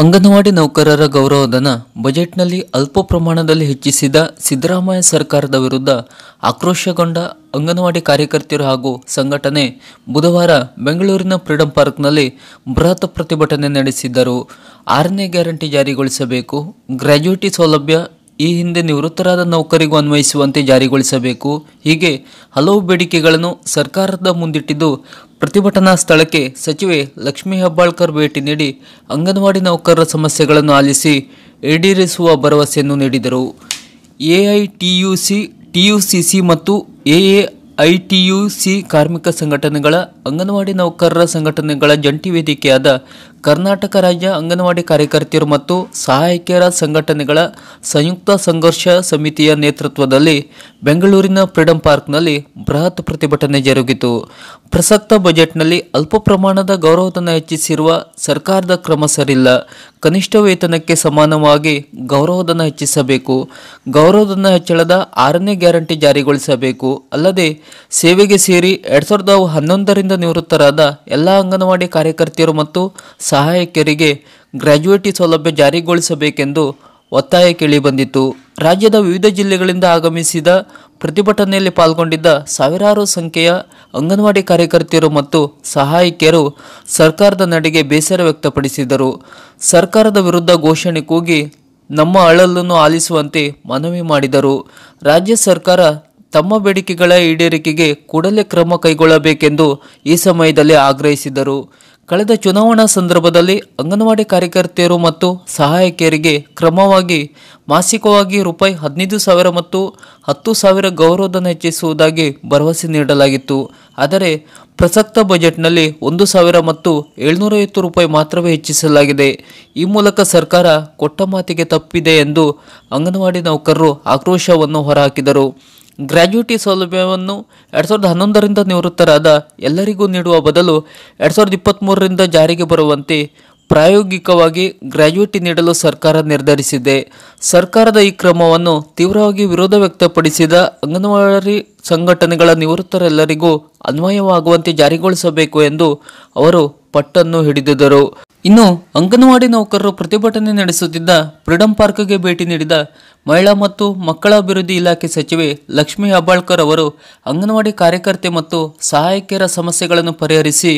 ಅಂಗನವಾಡಿ ನೌಕರರ ಗೌರವಧನ ಬಜೆಟ್ನಲ್ಲಿ ಅಲ್ಪ ಪ್ರಮಾಣದಲ್ಲಿ ಹೆಚ್ಚಿಸಿದ ಸಿದ್ದರಾಮಯ್ಯ ಸರ್ಕಾರದ ವಿರುದ್ಧ ಆಕ್ರೋಶಗೊಂಡ ಅಂಗನವಾಡಿ ಕಾರ್ಯಕರ್ತರು ಹಾಗೂ ಸಂಘಟನೆ ಬುಧವಾರ ಬೆಂಗಳೂರಿನ ಫ್ರೀಡಂ ಪಾರ್ಕ್ನಲ್ಲಿ ಬೃಹತ್ ಪ್ರತಿಭಟನೆ ನಡೆಸಿದರು. 6ನೇ ಗ್ಯಾರಂಟಿ ಜಾರಿಗೊಳಿಸಬೇಕು, ಗ್ರ್ಯಾಚ್ಯುಟಿ ಸೌಲಭ್ಯ ಈ ಹಿಂದೆ ನಿವೃತ್ತರಾದ ನೌಕರಿಗೂ ಅನ್ವಯಿಸುವಂತೆ ಜಾರಿಗೊಳಿಸಬೇಕು. ಹೀಗೆ ಹಲವು ಬೇಡಿಕೆಗಳನ್ನು ಸರ್ಕಾರದ ಮುಂದಿಟ್ಟಿದ್ದು, ಪ್ರತಿಭಟನಾ ಸ್ಥಳಕ್ಕೆ ಸಚಿವೆ ಲಕ್ಷ್ಮೀ ಹೆಬ್ಬಾಳ್ಕರ್ ಭೇಟಿ ನೀಡಿ ಅಂಗನವಾಡಿ ನೌಕರರ ಸಮಸ್ಯೆಗಳನ್ನು ಆಲಿಸಿ ಈಡೇರಿಸುವ ಭರವಸೆಯನ್ನು ನೀಡಿದರು. ಎಐಟಿಯುಸಿ, ಟಿಯುಸಿಸಿ ಮತ್ತು ಎಐಟಿಯುಸಿ ಕಾರ್ಮಿಕ ಸಂಘಟನೆಗಳ ಅಂಗನವಾಡಿ ನೌಕರರ ಸಂಘಟನೆಗಳ ಜಂಟಿ ವೇದಿಕೆಯಾದ ಕರ್ನಾಟಕ ರಾಜ್ಯ ಅಂಗನವಾಡಿ ಕಾರ್ಯಕರ್ತರು ಮತ್ತು ಸಹಾಯಕಿಯರ ಸಂಘಟನೆಗಳ ಸಂಯುಕ್ತ ಸಂಘರ್ಷ ಸಮಿತಿಯ ನೇತೃತ್ವದಲ್ಲಿ ಬೆಂಗಳೂರಿನ ಫ್ರೀಡಂ ಪಾರ್ಕ್ನಲ್ಲಿ ಬೃಹತ್ ಪ್ರತಿಭಟನೆ ಜರುಗಿತು. ಪ್ರಸಕ್ತ ಬಜೆಟ್ನಲ್ಲಿ ಅಲ್ಪ ಪ್ರಮಾಣದ ಗೌರವಧನ ಹೆಚ್ಚಿಸಿರುವ ಸರ್ಕಾರದ ಕ್ರಮ ಸರಿಯಿಲ್ಲ. ಕನಿಷ್ಠ ವೇತನಕ್ಕೆ ಸಮಾನವಾಗಿ ಗೌರವಧನ ಹೆಚ್ಚಿಸಬೇಕು. ಗೌರವಧನ ಹೆಚ್ಚಳದ 6ನೇ ಗ್ಯಾರಂಟಿ ಜಾರಿಗೊಳಿಸಬೇಕು. ಅಲ್ಲದೆ ಸೇವೆಗೆ ಸೇರಿ 2011ರಿಂದ ನಿವೃತ್ತರಾದ ಎಲ್ಲ ಅಂಗನವಾಡಿ ಕಾರ್ಯಕರ್ತರು ಮತ್ತು ಸಹಾಯಕಿಯರಿಗೆ ಗ್ರ್ಯಾಚ್ಯುಟಿ ಸೌಲಭ್ಯ ಜಾರಿಗೊಳಿಸಬೇಕೆಂದು ಒತ್ತಾಯ ಕೇಳಿಬಂದಿತು. ರಾಜ್ಯದ ವಿವಿಧ ಜಿಲ್ಲೆಗಳಿಂದ ಆಗಮಿಸಿದ ಪ್ರತಿಭಟನೆಯಲ್ಲಿ ಪಾಲ್ಗೊಂಡಿದ್ದ ಸಾವಿರಾರು ಸಂಖ್ಯೆಯ ಅಂಗನವಾಡಿ ಕಾರ್ಯಕರ್ತರು ಮತ್ತು ಸಹಾಯಕಿಯರು ಸರ್ಕಾರದ ನಡೆಗೆ ಬೇಸರ ವ್ಯಕ್ತಪಡಿಸಿದರು. ಸರ್ಕಾರದ ವಿರುದ್ಧ ಘೋಷಣೆ ಕೂಗಿ ನಮ್ಮ ಅಳಲನ್ನು ಆಲಿಸುವಂತೆ ಮನವಿ ಮಾಡಿದರು. ರಾಜ್ಯ ಸರ್ಕಾರ ತಮ್ಮ ಬೇಡಿಕೆಗಳ ಈಡೇರಿಕೆಗೆ ಕೂಡಲೇ ಕ್ರಮ ಕೈಗೊಳ್ಳಬೇಕೆಂದು ಈ ಸಮಯದಲ್ಲಿ ಆಗ್ರಹಿಸಿದರು. ಕಳೆದ ಚುನಾವಣಾ ಸಂದರ್ಭದಲ್ಲಿ ಅಂಗನವಾಡಿ ಕಾರ್ಯಕರ್ತೆಯರು ಮತ್ತು ಸಹಾಯಕಿಯರಿಗೆ ಕ್ರಮವಾಗಿ ಮಾಸಿಕವಾಗಿ ₹15,000 ಮತ್ತು ₹10,000 ಗೌರವಧನ ಹೆಚ್ಚಿಸುವುದಾಗಿ ಭರವಸೆ ನೀಡಲಾಗಿತ್ತು. ಆದರೆ ಪ್ರಸಕ್ತ ಬಜೆಟ್ನಲ್ಲಿ ₹1,000 ಮತ್ತು ₹750 ಮಾತ್ರವೇ ಹೆಚ್ಚಿಸಲಾಗಿದೆ. ಈ ಮೂಲಕ ಸರ್ಕಾರ ಕೊಟ್ಟ ಮಾತಿಗೆ ತಪ್ಪಿದೆ ಎಂದು ಅಂಗನವಾಡಿ ನೌಕರರು ಆಕ್ರೋಶವನ್ನು ಹೊರಹಾಕಿದರು. ಗ್ರ್ಯಾಚ್ಯುಟಿ ಸೌಲಭ್ಯವನ್ನು 2011ರಿಂದ ನಿವೃತ್ತರಾದ ಎಲ್ಲರಿಗೂ ನೀಡುವ ಬದಲು 2023ರಿಂದ ಜಾರಿಗೆ ಬರುವಂತೆ ಪ್ರಾಯೋಗಿಕವಾಗಿ ಗ್ರ್ಯಾಚ್ಯುಟಿ ನೀಡಲು ಸರ್ಕಾರ ನಿರ್ಧರಿಸಿದೆ. ಸರ್ಕಾರದ ಈ ಕ್ರಮವನ್ನು ತೀವ್ರವಾಗಿ ವಿರೋಧ ವ್ಯಕ್ತಪಡಿಸಿದ ಅಂಗನವಾಡಿ ಸಂಘಟನೆಗಳ ನಿವೃತ್ತರೆಲ್ಲರಿಗೂ ಅನ್ವಯವಾಗುವಂತೆ ಜಾರಿಗೊಳಿಸಬೇಕು ಎಂದು ಅವರು ಪಟ್ಟನ್ನು ಹಿಡಿದಿದ್ದರು. ಇನ್ನು ಅಂಗನವಾಡಿ ನೌಕರರು ಪ್ರತಿಭಟನೆ ನಡೆಸುತ್ತಿದ್ದ ಫ್ರೀಡಂ ಪಾರ್ಕ್ಗೆ ಭೇಟಿ ನೀಡಿದ ಮಹಿಳಾ ಮತ್ತು ಮಕ್ಕಳ ಅಭಿವೃದ್ಧಿ ಇಲಾಖೆ ಸಚಿವೆ ಲಕ್ಷ್ಮೀ ಹೆಬ್ಬಾಳ್ಕರ್ ಅವರು ಅಂಗನವಾಡಿ ಕಾರ್ಯಕರ್ತೆ ಮತ್ತು ಸಹಾಯಕಿಯರ ಸಮಸ್ಯೆಗಳನ್ನು ಪರಿಹರಿಸಿ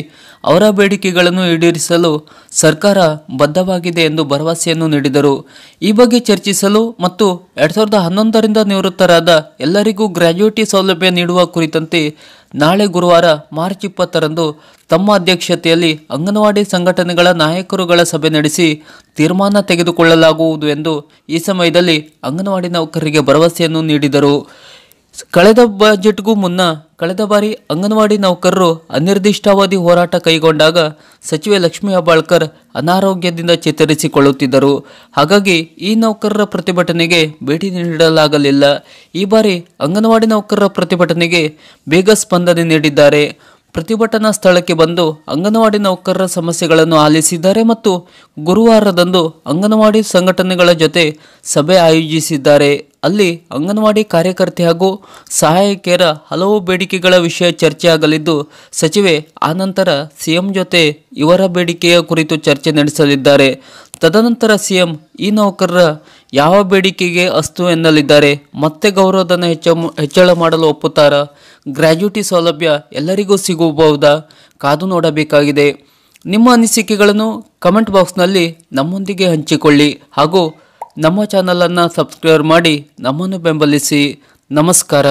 ಅವರ ಬೇಡಿಕೆಗಳನ್ನು ಈಡೇರಿಸಲು ಸರ್ಕಾರ ಬದ್ಧವಾಗಿದೆ ಎಂದು ಭರವಸೆಯನ್ನು ನೀಡಿದರು. ಈ ಬಗ್ಗೆ ಚರ್ಚಿಸಲು ಮತ್ತು 2011ರಿಂದ ನಿವೃತ್ತರಾದ ಎಲ್ಲರಿಗೂ ಗ್ರ್ಯಾಚ್ಯುಟಿ ಸೌಲಭ್ಯ ನೀಡುವ ಕುರಿತಂತೆ ನಾಳೆ ಗುರುವಾರ ಮಾರ್ಚ್ 20ರಂದು ತಮ್ಮ ಅಧ್ಯಕ್ಷತೆಯಲ್ಲಿ ಅಂಗನವಾಡಿ ಸಂಘಟನೆಗಳ ನಾಯಕರುಗಳ ಸಭೆ ನಡೆಸಿ ತೀರ್ಮಾನ ತೆಗೆದುಕೊಳ್ಳಲಾಗುವುದು ಎಂದು ಈ ಸಮಯದಲ್ಲಿ ಅಂಗನವಾಡಿ ನೌಕರರಿಗೆ ಭರವಸೆಯನ್ನು ನೀಡಿದರು. ಕಳೆದ ಬಜೆಟ್ಗೂ ಮುನ್ನ ಕಳೆದ ಬಾರಿ ಅಂಗನವಾಡಿ ನೌಕರರು ಅನಿರ್ದಿಷ್ಟಾವಧಿ ಹೋರಾಟ ಕೈಗೊಂಡಾಗ ಸಚಿವೆ ಲಕ್ಷ್ಮೀ ಹೆಬ್ಬಾಳ್ಕರ್ ಅನಾರೋಗ್ಯದಿಂದ ಚೇತರಿಸಿಕೊಳ್ಳುತ್ತಿದ್ದರು. ಹಾಗಾಗಿ ಈ ನೌಕರರ ಪ್ರತಿಭಟನೆಗೆ ಭೇಟಿ ನೀಡಲಾಗಲಿಲ್ಲ. ಈ ಬಾರಿ ಅಂಗನವಾಡಿ ನೌಕರರ ಪ್ರತಿಭಟನೆಗೆ ಬೇಗ ಸ್ಪಂದನೆ ನೀಡಿದ್ದಾರೆ. ಪ್ರತಿಭಟನಾ ಸ್ಥಳಕ್ಕೆ ಬಂದು ಅಂಗನವಾಡಿ ನೌಕರರ ಸಮಸ್ಯೆಗಳನ್ನು ಆಲಿಸಿದ್ದಾರೆ ಮತ್ತು ಗುರುವಾರದಂದು ಅಂಗನವಾಡಿ ಸಂಘಟನೆಗಳ ಜೊತೆ ಸಭೆ ಆಯೋಜಿಸಿದ್ದಾರೆ. ಅಲ್ಲಿ ಅಂಗನವಾಡಿ ಕಾರ್ಯಕರ್ತೆ ಹಾಗೂ ಸಹಾಯಕಿಯರ ಹಲವು ಬೇಡಿಕೆಗಳ ವಿಷಯ ಚರ್ಚೆಯಾಗಲಿದ್ದು, ಸಚಿವೆ ಆನಂತರ ಸಿಎಂ ಜೊತೆ ಇವರ ಬೇಡಿಕೆಯ ಕುರಿತು ಚರ್ಚೆ ನಡೆಸಲಿದ್ದಾರೆ. ತದನಂತರ ಸಿಎಂ ಈ ನೌಕರರ ಯಾವ ಬೇಡಿಕೆಗೆ ಅಸ್ತು ಎನ್ನಲಿದ್ದಾರೆ. ಮತ್ತೆ ಗೌರವಧನ ಹೆಚ್ಚಳ ಮಾಡಲು ಒಪ್ಪುತ್ತಾರಾ? ಗ್ರ್ಯಾಚ್ಯುಟಿ ಸೌಲಭ್ಯ ಎಲ್ಲರಿಗೂ ಸಿಗಬಹುದಾ? ಕಾದು ನೋಡಬೇಕಾಗಿದೆ. ನಿಮ್ಮ ಅನಿಸಿಕೆಗಳನ್ನು ಕಮೆಂಟ್ ಬಾಕ್ಸ್ನಲ್ಲಿ ನಮ್ಮೊಂದಿಗೆ ಹಂಚಿಕೊಳ್ಳಿ ಹಾಗೂ ನಮ್ಮ ಚಾನಲನ್ನು ಸಬ್ಸ್ಕ್ರೈಬ್ ಮಾಡಿ ನಮ್ಮನ್ನು ಬೆಂಬಲಿಸಿ. ನಮಸ್ಕಾರ.